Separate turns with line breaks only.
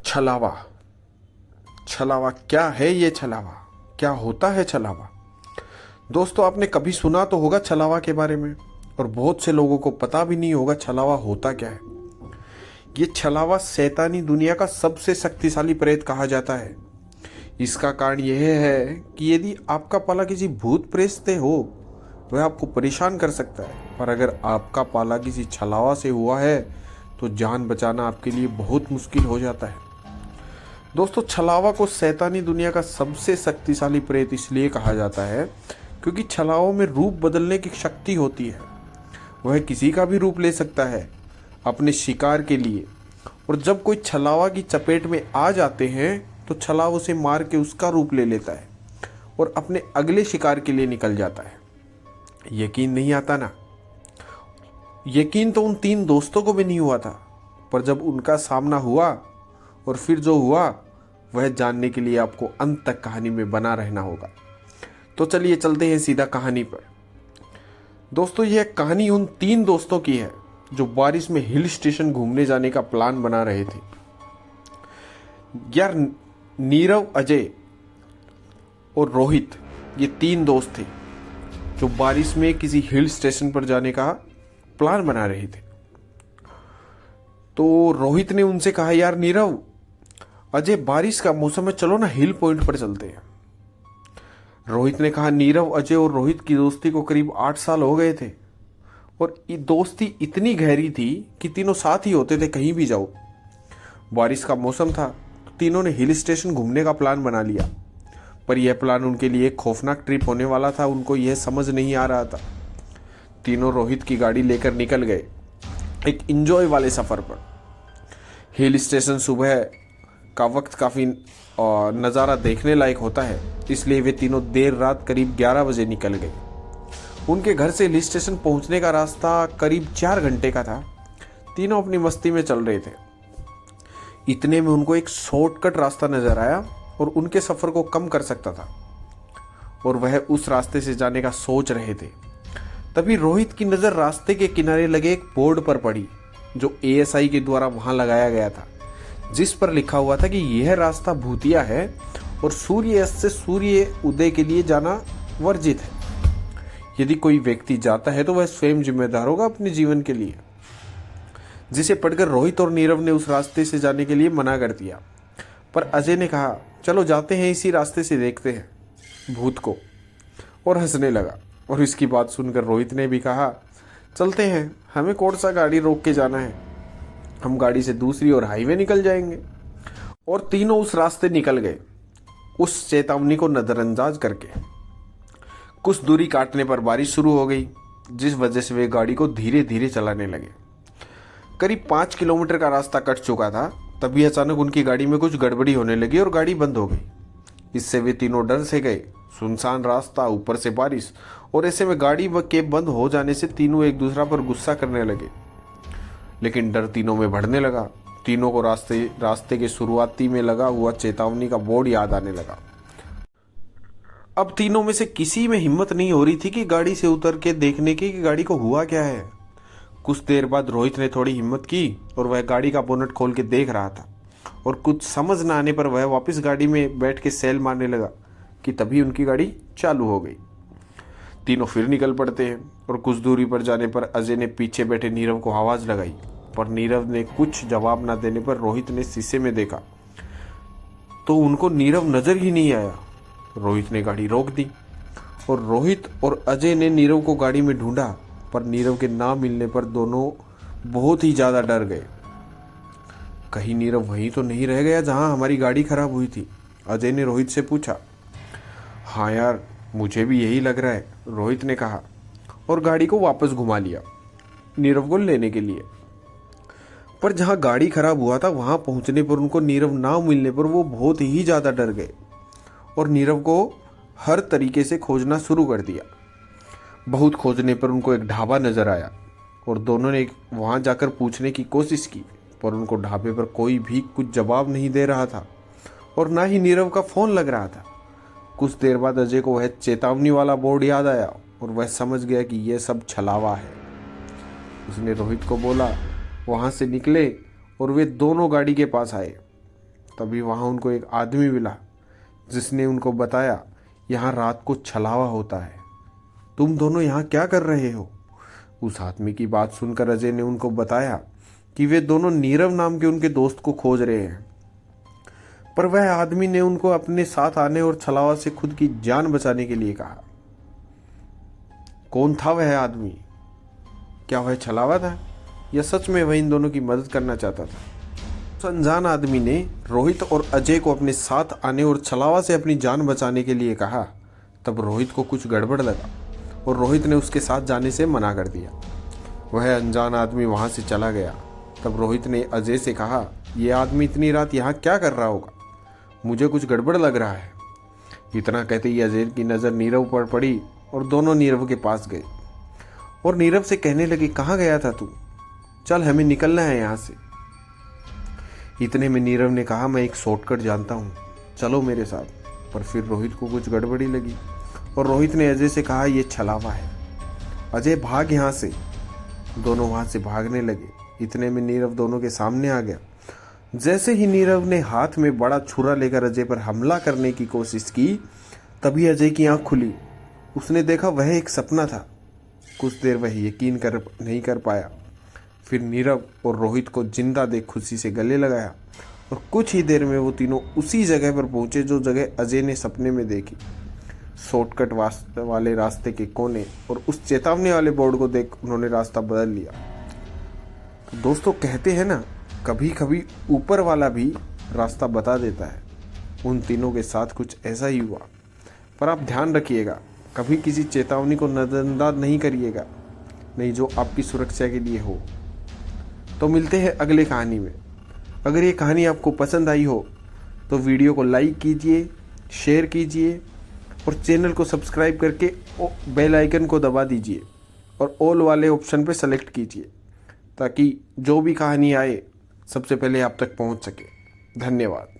छलावा। छलावा क्या है ये छलावा? क्या होता है छलावा? दोस्तों, आपने कभी सुना तो होगा छलावा के बारे में, और बहुत से लोगों को पता भी नहीं होगा छलावा होता क्या है। ये छलावा शैतानी दुनिया का सबसे शक्तिशाली प्रेत कहा जाता है। इसका कारण यह है कि यदि आपका पाला किसी भूत प्रेत से हो, वह आपको परेशान कर सकता है, पर अगर आपका पाला किसी छलावा से हुआ है तो जान बचाना आपके लिए बहुत मुश्किल हो जाता है। दोस्तों, छलावा को शैतानी दुनिया का सबसे शक्तिशाली प्रेत इसलिए कहा जाता है क्योंकि छलावों में रूप बदलने की शक्ति होती है। वह किसी का भी रूप ले सकता है अपने शिकार के लिए, और जब कोई छलावा की चपेट में आ जाते हैं तो छलावा उसे मार के उसका रूप ले लेता है और अपने अगले शिकार के लिए निकल जाता है। यकीन नहीं आता ना? यकीन तो उन 3 दोस्तों को भी नहीं हुआ था, पर जब उनका सामना हुआ और फिर जो हुआ वह जानने के लिए आपको अंत तक कहानी में बना रहना होगा। तो चलिए चलते हैं सीधा कहानी पर। दोस्तों, यह कहानी उन 3 दोस्तों की है जो बारिश में हिल स्टेशन घूमने जाने का प्लान बना रहे थे। यार, नीरव, अजय और रोहित, ये 3 दोस्त थे जो बारिश में किसी हिल स्टेशन पर जाने का प्लान बना रहे थे। तो रोहित ने उनसे कहा, यार नीरव, अजय, बारिश का मौसम है, चलो ना हिल पॉइंट पर चलते हैं। रोहित ने कहा, नीरव, अजय और रोहित की दोस्ती को करीब 8 साल हो गए थे और ये दोस्ती इतनी गहरी थी कि तीनों साथ ही होते थे कहीं भी जाओ। बारिश का मौसम था तो तीनों ने हिल स्टेशन घूमने का प्लान बना लिया, पर यह प्लान उनके लिए एक खौफनाक ट्रिप होने वाला था। उनको यह समझ नहीं आ रहा था। तीनों रोहित की गाड़ी लेकर निकल गए एक इंजॉय वाले सफ़र पर। हिल स्टेशन सुबह का वक्त काफ़ी नज़ारा देखने लायक होता है, इसलिए वे तीनों देर रात करीब 11 बजे निकल गए। उनके घर से हिल स्टेशन पहुंचने का रास्ता करीब 4 घंटे का था। तीनों अपनी मस्ती में चल रहे थे। इतने में उनको एक शॉर्टकट रास्ता नजर आया और उनके सफ़र को कम कर सकता था, और वह उस रास्ते से जाने का सोच रहे थे। तभी रोहित की नज़र रास्ते के किनारे लगे एक बोर्ड पर पड़ी जो एएसआई के द्वारा वहां लगाया गया था, जिस पर लिखा हुआ था कि यह रास्ता भूतिया है और सूर्य अस्त से सूर्य उदय के लिए जाना वर्जित है। यदि कोई व्यक्ति जाता है तो वह स्वयं जिम्मेदार होगा अपने जीवन के लिए। जिसे पढ़कर रोहित और नीरव ने उस रास्ते से जाने के लिए मना कर दिया, पर अजय ने कहा, चलो जाते हैं, इसी रास्ते से देखते हैं भूत को, और हंसने लगा। और इसकी बात सुनकर रोहित ने भी कहा, चलते हैं, हमें कौन सा गाड़ी रोक के जाना है, हम गाड़ी से दूसरी और हाईवे निकल जाएंगे। और तीनों उस रास्ते निकल गए, उस चेतावनी को नजरअंदाज करके। कुछ दूरी काटने पर बारिश शुरू हो गई, जिस वजह से वे गाड़ी को धीरे धीरे चलाने लगे। करीब 5 किलोमीटर का रास्ता कट चुका था, तभी अचानक उनकी गाड़ी में कुछ गड़बड़ी होने लगी और गाड़ी बंद हो गई। इससे वे तीनों डर से गए। सुनसान रास्ता, ऊपर से बारिश, और ऐसे में गाड़ी के बंद हो जाने से तीनों एक दूसरा पर गुस्सा करने लगे। लेकिन डर तीनों में बढ़ने लगा। तीनों को रास्ते के शुरुआती में लगा हुआ चेतावनी का बोर्ड याद आने लगा। अब तीनों में से किसी में हिम्मत नहीं हो रही थी कि गाड़ी से उतर के देखने की कि गाड़ी को हुआ क्या है। कुछ देर बाद रोहित ने थोड़ी हिम्मत की और वह गाड़ी का बोनट खोल के देख रहा था, और कुछ समझ न आने पर वह वापस गाड़ी में बैठ के सेल मारने लगा कि तभी उनकी गाड़ी चालू हो गई। तीनों फिर निकल पड़ते हैं, और कुछ दूरी पर जाने पर अजय ने पीछे बैठे नीरव को आवाज़ लगाई, पर नीरव ने कुछ जवाब न देने पर रोहित ने शीशे में देखा तो उनको नीरव नजर ही नहीं आया। रोहित ने गाड़ी रोक दी और रोहित और अजय ने नीरव को गाड़ी में ढूंढा, पर नीरव के ना मिलने पर दोनों बहुत ही ज़्यादा डर गए। कहीं नीरव वहीं तो नहीं रह गया जहां हमारी गाड़ी खराब हुई थी? अजय ने रोहित से पूछा। हाँ यार, मुझे भी यही लग रहा है, रोहित ने कहा, और गाड़ी को वापस घुमा लिया नीरव को लेने के लिए। पर जहां गाड़ी खराब हुआ था वहां पहुंचने पर उनको नीरव ना मिलने पर वो बहुत ही ज़्यादा डर गए और नीरव को हर तरीके से खोजना शुरू कर दिया। बहुत खोजने पर उनको एक ढाबा नजर आया और दोनों ने वहां जाकर पूछने की कोशिश की, पर उनको ढाबे पर कोई भी कुछ जवाब नहीं दे रहा था और ना ही नीरव का फ़ोन लग रहा था। कुछ देर बाद अजय को वह चेतावनी वाला बोर्ड याद आया और वह समझ गया कि यह सब छलावा है। उसने रोहित को बोला, वहाँ से निकले और वे दोनों गाड़ी के पास आए। तभी वहाँ उनको एक आदमी मिला जिसने उनको बताया यहाँ रात को छलावा होता है, तुम दोनों यहाँ क्या कर रहे हो। उस आदमी की बात सुनकर अजय ने उनको बताया कि वे दोनों नीरव नाम के उनके दोस्त को खोज रहे हैं, पर वह आदमी ने उनको अपने साथ आने और छलावा से खुद की जान बचाने के लिए कहा। कौन था वह आदमी? क्या वह छलावा था या सच में वह इन दोनों की मदद करना चाहता था? उस अनजान आदमी ने रोहित और अजय को अपने साथ आने और छलावा से अपनी जान बचाने के लिए कहा। तब रोहित को कुछ गड़बड़ लगा और रोहित ने उसके साथ जाने से मना कर दिया। वह अनजान आदमी वहां से चला गया। तब रोहित ने अजय से कहा, यह आदमी इतनी रात यहाँ क्या कर रहा होगा, मुझे कुछ गड़बड़ लग रहा है। इतना कहते ही अजय की नज़र नीरव पर पड़ी और दोनों नीरव के पास गए और नीरव से कहने लगे, कहाँ गया था तू, चल हमें निकलना है यहाँ से। इतने में नीरव ने कहा, मैं एक शॉर्टकट जानता हूँ, चलो मेरे साथ। पर फिर रोहित को कुछ गड़बड़ी लगी और रोहित ने अजय से कहा, यह छलावा है, अजय भाग यहाँ से। दोनों वहाँ से भागने लगे। इतने में नीरव दोनों के सामने आ गया। जैसे ही नीरव ने हाथ में बड़ा छुरा लेकर अजय पर हमला करने की कोशिश की, तभी अजय की आंख खुली। उसने देखा वह एक सपना था। कुछ देर वह यकीन नहीं कर पाया। फिर नीरव और रोहित को जिंदा देख खुशी से गले लगाया और कुछ ही देर में वो तीनों उसी जगह पर पहुंचे जो जगह अजय ने सपने में देखी। शॉर्टकट वाले रास्ते के कोने और उस चेतावनी वाले बोर्ड को देख उन्होंने रास्ता बदल लिया। तो दोस्तों, कहते हैं ना, कभी कभी ऊपर वाला भी रास्ता बता देता है। उन तीनों के साथ कुछ ऐसा ही हुआ। पर आप ध्यान रखिएगा, कभी किसी चेतावनी को नज़रअंदाज नहीं करिएगा, नहीं जो आपकी सुरक्षा के लिए हो। तो मिलते हैं अगले कहानी में। अगर ये कहानी आपको पसंद आई हो तो वीडियो को लाइक कीजिए, शेयर कीजिए और चैनल को सब्सक्राइब करके बेल आइकन को दबा दीजिए और ऑल वाले ऑप्शन पे सेलेक्ट कीजिए, ताकि जो भी कहानी आए सबसे पहले आप तक पहुंच सके। धन्यवाद।